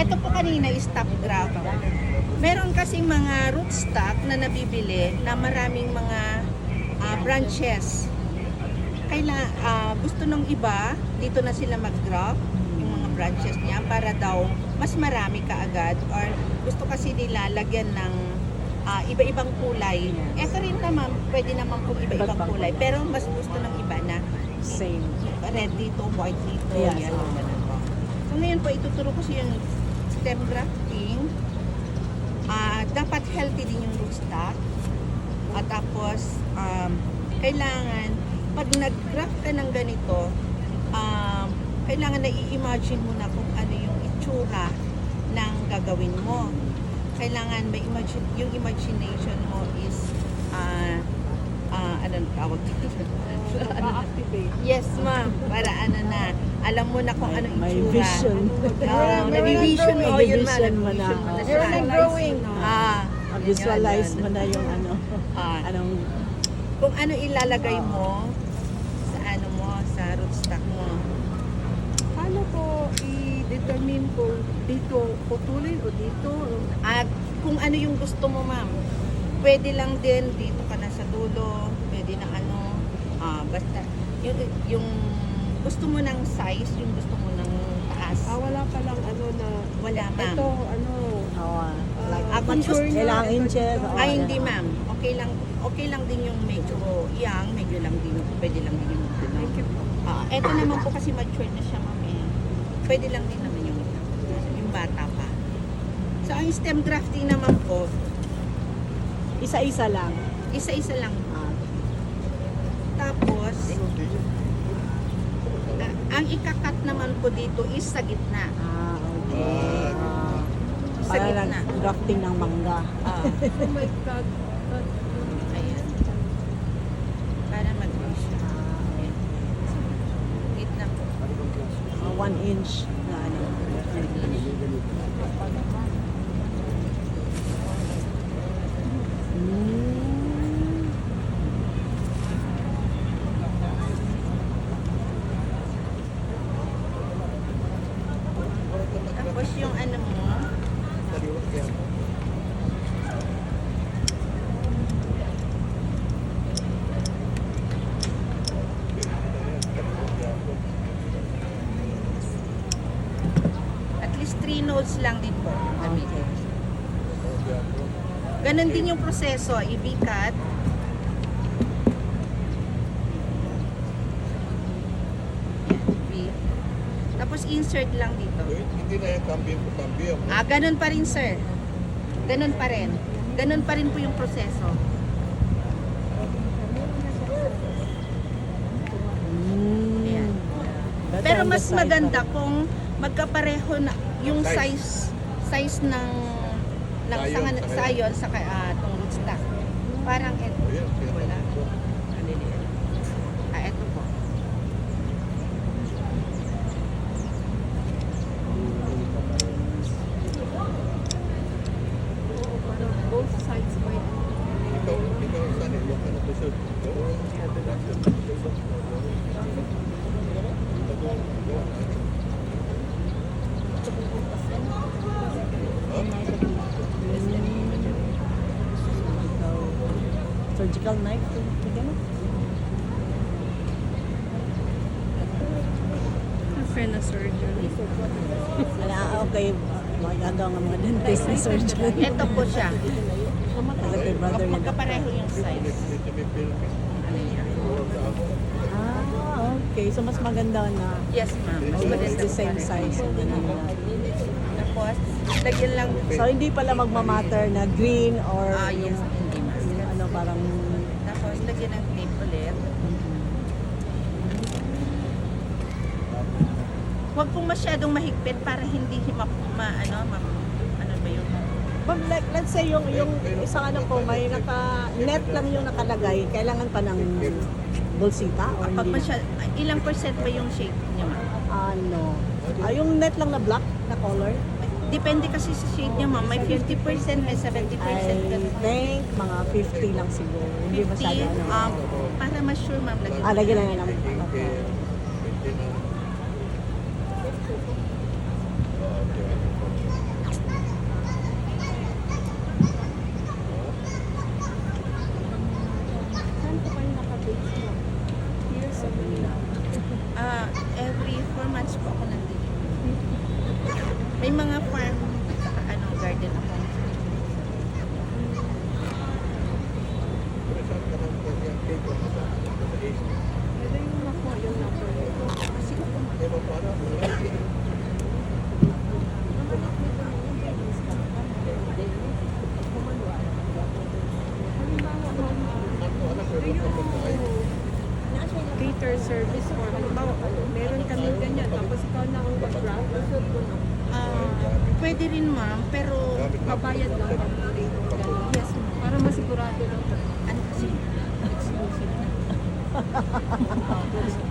Ito po kanina is top graph. Meron kasing mga rootstock na nabibili na maraming mga branches. Gusto ng iba, dito na sila mag-drop yung mga branches niya para daw mas marami kaagad, or gusto kasi nila lagyan ng iba-ibang kulay. Ito rin naman, pwede naman kung iba-ibang kulay, pero mas gusto ng iba na Same. red dito, white dito, Yes. yellow, ganun po. So ngayon po, ituturo ko siya yung stem grafting. Dapat healthy din yung rootstock. At tapos, kailangan, pag nag-graft ka ng ganito, kailangan na i-imagine mo na kung ano yung itsura ng gagawin mo. Kailangan may yung imagination mo is anong tawag dito? Ma-activate. Yes, ma'am. Para alam mo na kung anong May itsura. vision. Nag-vision mo, yun man. Nag-vision mo na. Nag-vision mo na siya. Meron ng growing. Yun, Visualize yun. mo na yung ano. Ah, Anong kung ano ilalagay mo sa rootstock mo. Paano ko i-determine kung dito putulin o dito? At kung ano yung gusto mo, ma'am. Pwede lang din dito ka na sa dulo, pwede na basta yung gusto mo ng size, yung gusto mo ng taas. Wala pa lang na Wala, ma'am. ito mature na. kailangan inches. Ay, hindi, ma'am. Okay lang din yung medyo young, medyo lang din, pwede lang din yung Thank you po. Ito naman po kasi mature na siya, ma'am. Pwede lang din naman yung bata pa. So, ang stem grafting naman po, Isa-isa lang. isa-isa lang. Ah, Tapos, ang ikakat naman po dito is sa gitna. okay. Sa Para gitna. lang grafting ng mangga. Oh my God. Ayan. Para mag-grow siya. Ayan. Gitna po. 1 inch na ano. Tapos yung mo, at least 3 nodes lang din po. Okay. Ganon din yung proseso, i-V-cut. V. Tapos insert lang dito. Hindi na yung cambio. Ganon pa rin, sir. Ganon pa rin. Ganon pa rin po yung proseso. Ayan. Better Pero on the mas side, maganda no? kung magkapareho na yung size ng sayon sa tong rootstock. Parang ito. Wala. Maliliit. Ito po. Both sides might. Ikaw saan eh? Huwag ka na kusog. Surgical knife. Tignan mo. Friend na surgeon. Okay. Maganda ang mga dentist na surgeon. Ito po siya. Kasi kay brother niya. Magkapareho yung size. Okay. So, mas maganda na Yes, ma'am. Mas almost maganda the po same pareho. size. Tapos, lagyan lang. So, hindi pala magmamatter na green or Yes, hindi mas. yung ano, parang Tapos, lagyan ng tape ulit. Huwag pong masyadong mahigpit para hindi ano ba yun? But like, let's say yung isang ano po, may net lang yung nakalagay, kailangan pa ng bolsita o Pag hindi? ilang percent ba yung shape niya, ma'am? Ano? Yung net lang na black na color? Depende kasi sa shade niya, ma'am. May 50%, may 70%. I ganun. think mga 50 lang siguro. Hindi 50, masyado ano. para mas sure, ma'am. Lagyan na lang. Okay. May mga farm saka garden ako. Pero saan ka nang kanya cake o sa east? Pwede yung nakuha yung number nito. Kasi Eh, para Cater service for, halimbawa, meron kami ganyan, tapos ikaw na ang mag-grab, pwede rin ma'am, pero babayad lang kami dito. Ganun. Yes, ma'am. Para masigurado lang. ano kasi, exclusive na.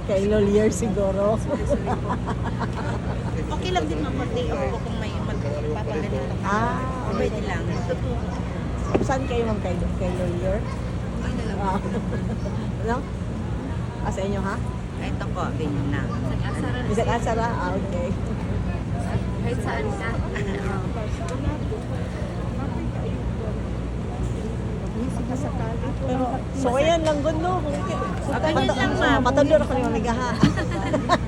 Kay Lolier siguro. Okay lang din ma'am, pag day off ko kung may magpapaganito. Pwede lang. Saan kayo ma'am kay Lolier? Ay na lang. Ano? Sa inyo ha? Ito po, ganyan na. Isang asara? Okay. Kahit saan ka. Pero, so ayan lang gundo. Ganyan lang, ma'am. Matador ako ni Mamiga ha.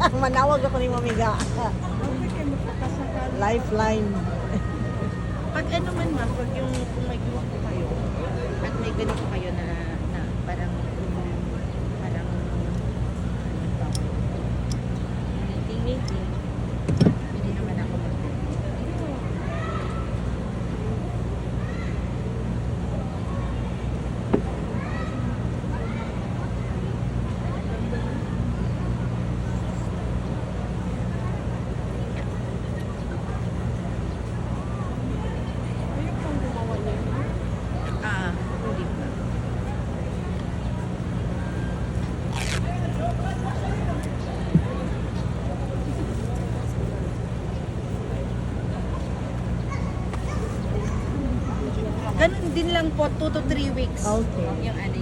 Manawag ako ni Mamiga. Lifeline. Pag ano man ma'am, pag yung kung may gusto ko kayo, at may ganito kayo na parang meeting, hindi naman ako hindi pa. Ganun din lang po, 2 to 3 weeks. Okay. Yung ano